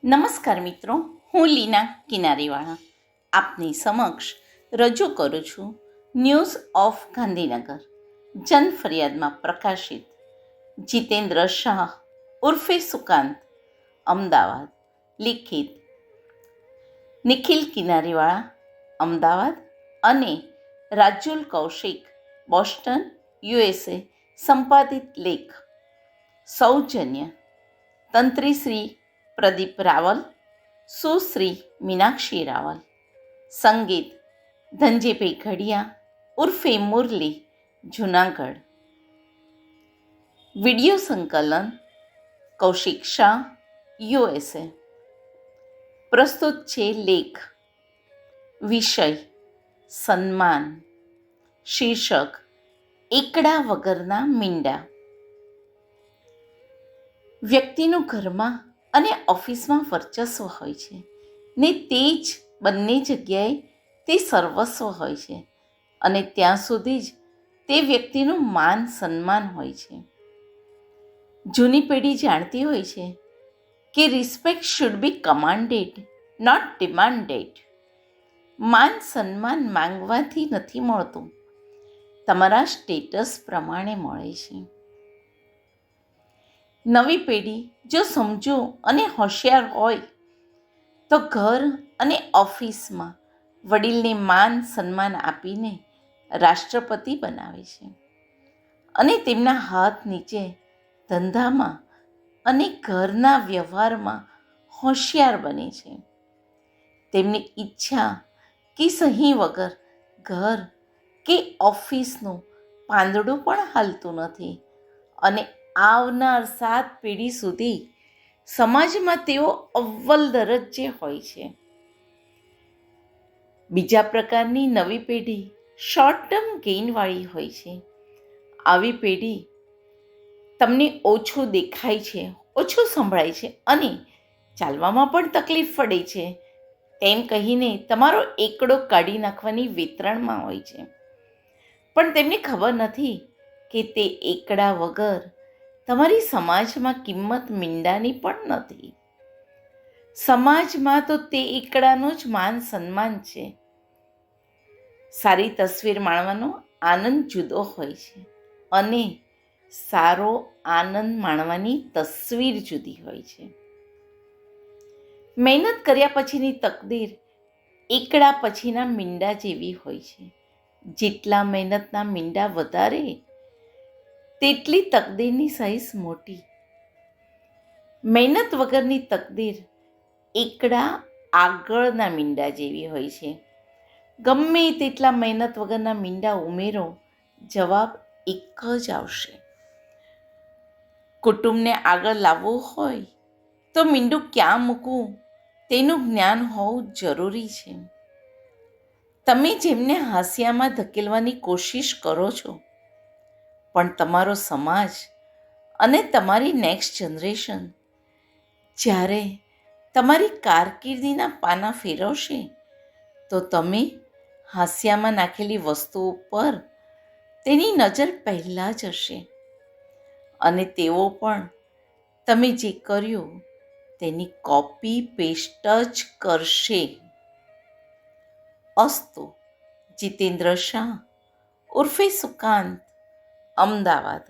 નમસ્કાર મિત્રો, હું લીના કિનારીવાળા આપની સમક્ષ રજૂ કરું છું ન્યૂઝ ઓફ ગાંધીનગર જન ફરિયાદમાં પ્રકાશિત જીતેન્દ્ર શાહ ઉર્ફે સુકાંત, અમદાવાદ. લિખિત નિખિલ કિનારીવાળા, અમદાવાદ અને રાજુલ કૌશિક, બોસ્ટન, USA. સંપાદિત લેખ. સૌજન્ય તંત્રી શ્રી પ્રદીપ રાવલ, સુશ્રી મીનાક્ષી રાવલ. સંગીત ધનજીભાઈ ઘડિયા ઉર્ફે મુરલી, જુનાગઢ. વિડિયો સંકલન કૌશિક શાહ, USA. પ્રસ્તુત છે લેખ. વિષય સન્માન. શીર્ષક એકડા વગરના મીંડા. વ્યક્તિનું ઘરમાં અને ઓફિસમાં વર્ચસ્વ હોય છે ને તે જ બંને જગ્યાએ તે સર્વસ્વ હોય છે અને ત્યાં સુધી જ તે વ્યક્તિનું માન સન્માન હોય છે. જૂની પેઢી જાણતી હોય છે કે respect should be commanded, not demanded. માન સન્માન માંગવાથી નથી મળતું, તમારા સ્ટેટસ પ્રમાણે મળે છે. નવી પેઢી જો સમજુ અને હોશિયાર હોય તો ઘર અને ઓફિસમાં વડીલને માન સન્માન આપીને રાષ્ટ્રપતિ બનાવે છે અને તેમના હાથ નીચે ધંધામાં અને ઘરના વ્યવહારમાં હોશિયાર બને છે. તેમની ઈચ્છા કે સહી વગર ઘર કે ઓફિસનું પાંદડું પણ હાલતું નથી અને આવનાર 7 પેઢી સુધી સમાજમાં તેઓ અવ્વલ દરજ્જે હોય છે. બીજા પ્રકારની નવી પેઢી શોર્ટ ટર્મ ગેઇનવાળી હોય છે. આવી પેઢી તમને ઓછું દેખાય છે, ઓછું સંભળાય છે અને ચાલવામાં પણ તકલીફ પડે છે તેમ કહીને તમારો એકડો કાઢી નાખવાની વિતરણમાં હોય છે. પણ તેમને ખબર નથી કે તે એકડા વગર તમારી સમાજમાં કિંમત મીંડાની પણ નથી. સમાજમાં તો તે એકડાનું જ માન સન્માન છે. સારી તસવીર માણવાનો આનંદ જુદો હોય છે અને સારો આનંદ માણવાની તસવીર જુદી હોય છે. મહેનત કર્યા પછીની તકદીર એકડા પછીના મીંડા જેવી હોય છે. જેટલા મહેનતના મીંડા વધારે તેટલી તકદીરની સાઈઝ મોટી. મહેનત વગરની તકદીર એકડા આગળના મીંડા જેવી હોય છે. ગમે તેટલા મહેનત વગરના મીંડા ઉમેરો, જવાબ એક જ આવશે. કુટુંબને આગળ લાવવું હોય તો મીંડું ક્યાં મૂકવું તેનું જ્ઞાન હોવું જરૂરી છે. તમે જેમને હાંસિયામાં ધકેલવાની કોશિશ કરો છો, પણ તમારો સમાજ અને તમારી નેક્સ્ટ જનરેશન જ્યારે તમારી કારકિર્દીના પાના ફેરવશે તો તમે હાંસિયામાં નાખેલી વસ્તુઓ પર તેની નજર પહેલાં જ હશે અને તેઓ પણ તમે જે કર્યું તેની કોપી પેસ્ટ જ કરશે. અસ્તુ. જીતેન્દ્ર શાહ ઉર્ફે સુકાંત, અમદાવાદ.